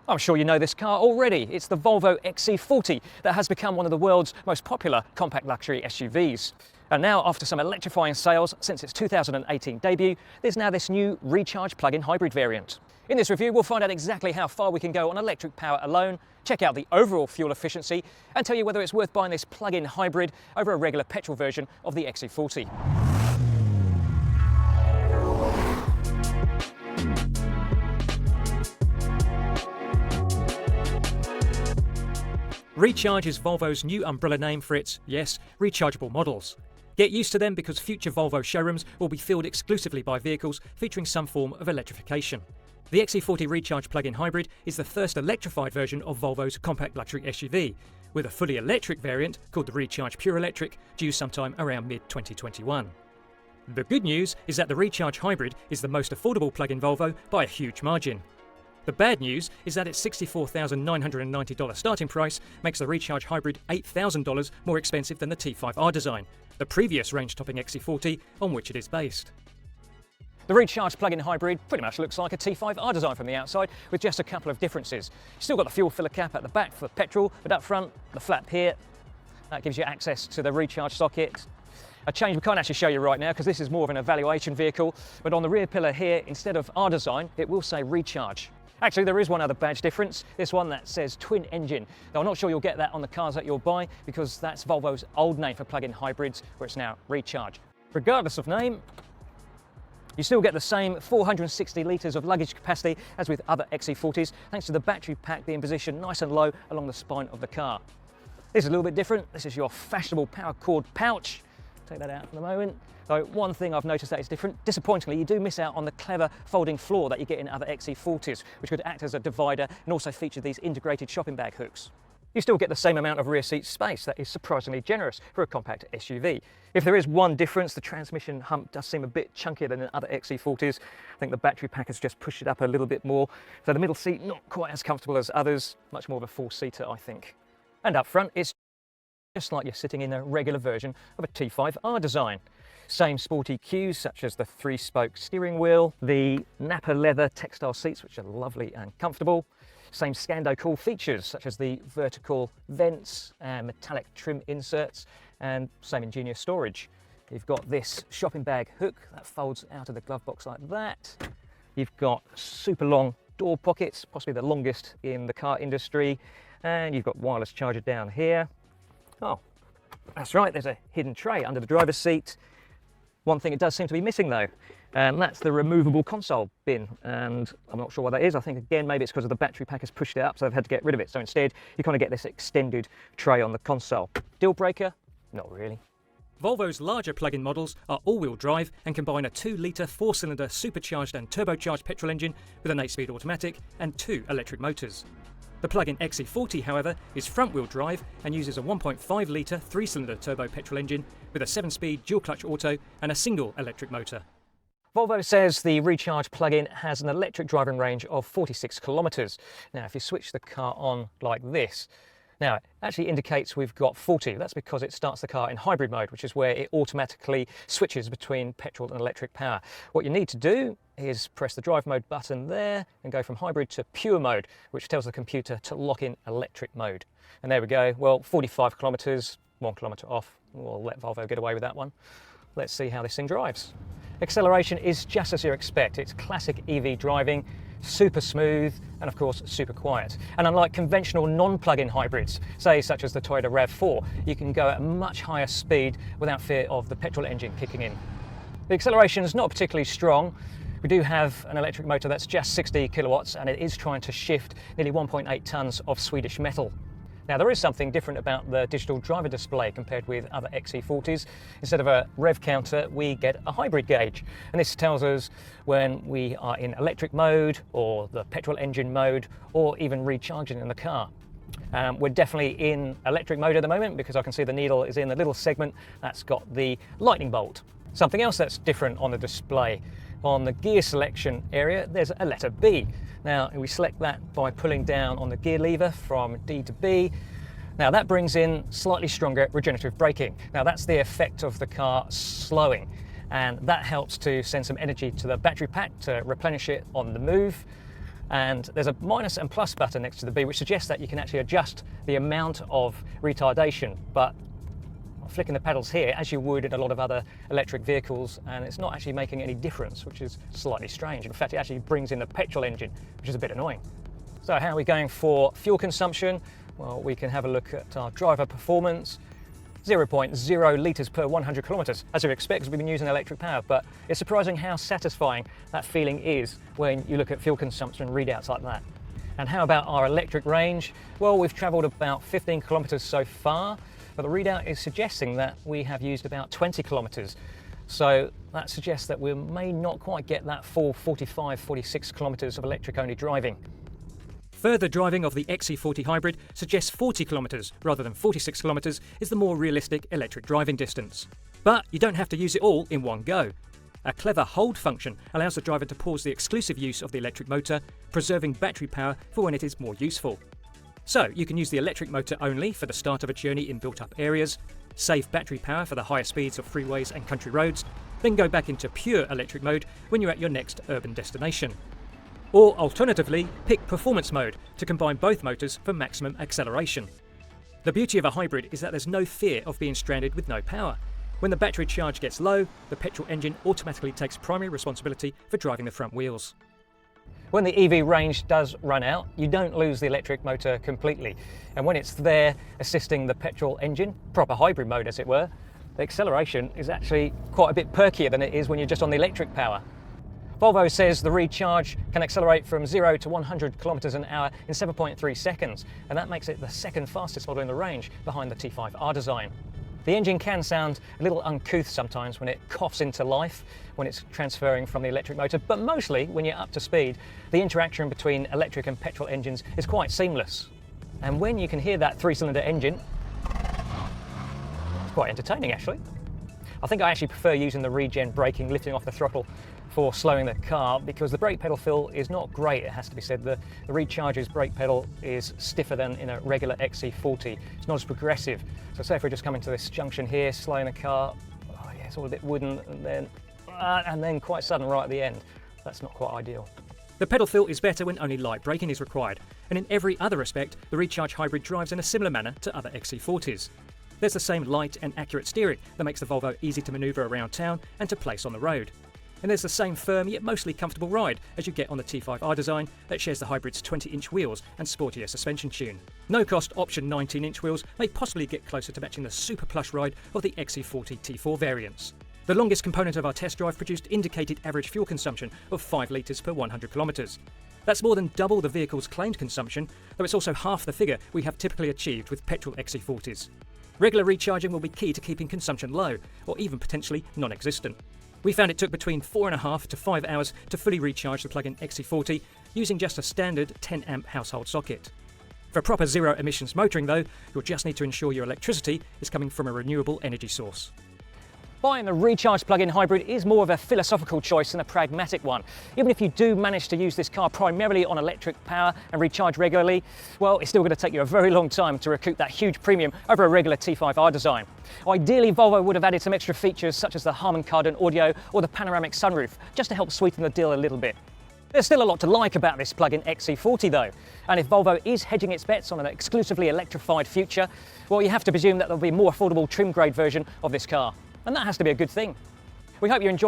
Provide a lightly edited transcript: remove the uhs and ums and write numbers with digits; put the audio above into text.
I'm sure you know this car already. It's the Volvo XC40 that has become one of the world's most popular compact luxury SUVs. And now, after some electrifying sales since its 2018 debut, there's now this new recharge plug-in hybrid variant. In this review, we'll find out exactly how far we can go on electric power alone, check out the overall fuel efficiency, and tell you whether it's worth buying this plug-in hybrid over a regular petrol version of the XC40. Recharge is Volvo's new umbrella name for its, yes, rechargeable models. Get used to them because future Volvo showrooms will be filled exclusively by vehicles featuring some form of electrification. The XC40 Recharge plug-in hybrid is the first electrified version of Volvo's compact luxury SUV, with a fully electric variant called the Recharge Pure Electric due sometime around mid-2021. The good news is that the Recharge Hybrid is the most affordable plug-in Volvo by a huge margin. The bad news is that its $64,990 starting price makes the Recharge Hybrid $8,000 more expensive than the T5R design, the previous range-topping XC40 on which it is based. The Recharge plug-in hybrid pretty much looks like a T5R design from the outside, with just a couple of differences. You've still got the fuel filler cap at the back for petrol, but up front, the flap here, that gives you access to the recharge socket. A change we can't actually show you right now because this is more of an evaluation vehicle, but on the rear pillar here, instead of R design, it will say Recharge. Actually, there is one other badge difference, this one that says twin engine. Now, I'm not sure you'll get that on the cars that you'll buy because that's Volvo's old name for plug-in hybrids, where it's now Recharge. Regardless of name, you still get the same 460 litres of luggage capacity as with other XC40s, thanks to the battery pack being positioned nice and low along the spine of the car. This is a little bit different. This is your fashionable power cord pouch. Take that out for the moment. So one thing I've noticed that is different, disappointingly, you do miss out on the clever folding floor that you get in other XC40s, which could act as a divider and also feature these integrated shopping bag hooks. You still get the same amount of rear seat space that is surprisingly generous for a compact SUV. If there is one difference, the transmission hump does seem a bit chunkier than in other XC40s. I think the battery pack has just pushed it up a little bit more. So the middle seat not quite as comfortable as others, much more of a four-seater, I think. And up front, it's just like you're sitting in a regular version of a T5R design. Same sporty cues such as the three-spoke steering wheel, the Napa leather textile seats which are lovely and comfortable, same Scando cool features such as the vertical vents and metallic trim inserts, and same ingenious storage. You've got this shopping bag hook that folds out of the glove box like that. You've got super long door pockets, possibly the longest in the car industry, and you've got wireless charger down here. Oh, that's right, there's a hidden tray under the driver's seat. One thing it does seem to be missing though, and that's the removable console bin, and I'm not sure what that is. I think again maybe it's because of the battery pack has pushed it up, so they've had to get rid of it. So instead you kind of get this extended tray on the console. Deal breaker? Not really. Volvo's larger plug-in models are all-wheel drive and combine a 2-litre 4-cylinder supercharged and turbocharged petrol engine with an 8-speed automatic and 2 electric motors. The plug-in XC40, however, is front-wheel drive and uses a 1.5-litre 3-cylinder turbo petrol engine with a 7-speed dual-clutch auto and a single electric motor. Volvo says the Recharge plug-in has an electric driving range of 46 kilometres. Now, if you switch the car on like this, now it actually indicates we've got 40. That's because it starts the car in hybrid mode, which is where it automatically switches between petrol and electric power. What you need to do is press the drive mode button there and go from hybrid to pure mode, which tells the computer to lock in electric mode. And there we go. Well, 45 kilometres, 1 kilometre off. We'll let Volvo get away with that one. Let's see how this thing drives. Acceleration is just as you expect. It's classic EV driving, super smooth, and of course super quiet. And unlike conventional non-plug-in hybrids, say such as the Toyota RAV4, you can go at a much higher speed without fear of the petrol engine kicking in. The acceleration is not particularly strong. We do have an electric motor that's just 60 kilowatts, and it is trying to shift nearly 1.8 tonnes of Swedish metal. Now, there is something different about the digital driver display compared with other XC40s. Instead of a rev counter, we get a hybrid gauge. And this tells us when we are in electric mode or the petrol engine mode or even recharging in the car. We're definitely in electric mode at the moment because I can see the needle is in the little segment that's got the lightning bolt. Something else that's different on the display. On the gear selection area, there's a letter B. Now, we select that by pulling down on the gear lever from D to B. Now, that brings in slightly stronger regenerative braking. Now, that's the effect of the car slowing, and that helps to send some energy to the battery pack to replenish it on the move. And there's a minus and plus button next to the B, which suggests that you can actually adjust the amount of retardation, but I'm flicking the pedals here as you would in a lot of other electric vehicles, and it's not actually making any difference, which is slightly strange. In fact, it actually brings in the petrol engine, which is a bit annoying. So how are we going for fuel consumption? Well, we can have a look at our driver performance. 0.0 litres per 100 kilometres, as you expect, because we've been using electric power, but it's surprising how satisfying that feeling is when you look at fuel consumption readouts like that. And how about our electric range? Well, we've travelled about 15 kilometres so far, but the readout is suggesting that we have used about 20 kilometres. So that suggests that we may not quite get that full 45, 46 kilometres of electric-only driving. Further driving of the XC40 hybrid suggests 40 kilometres rather than 46 kilometres is the more realistic electric driving distance. But you don't have to use it all in one go. A clever hold function allows the driver to pause the exclusive use of the electric motor, preserving battery power for when it is more useful. So you can use the electric motor only for the start of a journey in built-up areas, save battery power for the higher speeds of freeways and country roads, then go back into pure electric mode when you're at your next urban destination. Or alternatively, pick performance mode to combine both motors for maximum acceleration. The beauty of a hybrid is that there's no fear of being stranded with no power. When the battery charge gets low, the petrol engine automatically takes primary responsibility for driving the front wheels. When the EV range does run out, you don't lose the electric motor completely. And when it's there assisting the petrol engine, proper hybrid mode as it were, the acceleration is actually quite a bit perkier than it is when you're just on the electric power. Volvo says the recharge can accelerate from 0 to 100 kilometers an hour in 7.3 seconds, and that makes it the second fastest model in the range behind the T5R design. The engine can sound a little uncouth sometimes when it coughs into life when it's transferring from the electric motor, but mostly when you're up to speed, the interaction between electric and petrol engines is quite seamless. And when you can hear that three-cylinder engine, it's quite entertaining actually. I think I actually prefer using the regen braking, lifting off the throttle for slowing the car, because the brake pedal feel is not great, it has to be said. The Recharge's brake pedal is stiffer than in a regular XC40. It's not as progressive. So say if we're just coming to this junction here, slowing the car, oh yeah, it's all a bit wooden, and then quite sudden right at the end. That's not quite ideal. The pedal feel is better when only light braking is required, and in every other respect, the Recharge hybrid drives in a similar manner to other XC40s. There's the same light and accurate steering that makes the Volvo easy to manoeuvre around town and to place on the road. And there's the same firm yet mostly comfortable ride as you get on the T5R design that shares the hybrid's 20-inch wheels and sportier suspension tune. No-cost option 19-inch wheels may possibly get closer to matching the super plush ride of the XC40 T4 variants. The longest component of our test drive produced indicated average fuel consumption of 5 litres per 100 kilometres. That's more than double the vehicle's claimed consumption, though it's also half the figure we have typically achieved with petrol XC40s. Regular recharging will be key to keeping consumption low, or even potentially non-existent. We found it took between 4.5 to 5 hours to fully recharge the plug-in XC40 using just a standard 10-amp household socket. For proper zero-emissions motoring though, you'll just need to ensure your electricity is coming from a renewable energy source. Buying the Recharge plug-in hybrid is more of a philosophical choice than a pragmatic one. Even if you do manage to use this car primarily on electric power and recharge regularly, well, it's still going to take you a very long time to recoup that huge premium over a regular T5R design. Ideally, Volvo would have added some extra features such as the Harman Kardon audio or the panoramic sunroof, just to help sweeten the deal a little bit. There's still a lot to like about this plug-in XC40 though, and if Volvo is hedging its bets on an exclusively electrified future, well, you have to presume that there'll be a more affordable trim grade version of this car. And that has to be a good thing. We hope you enjoyed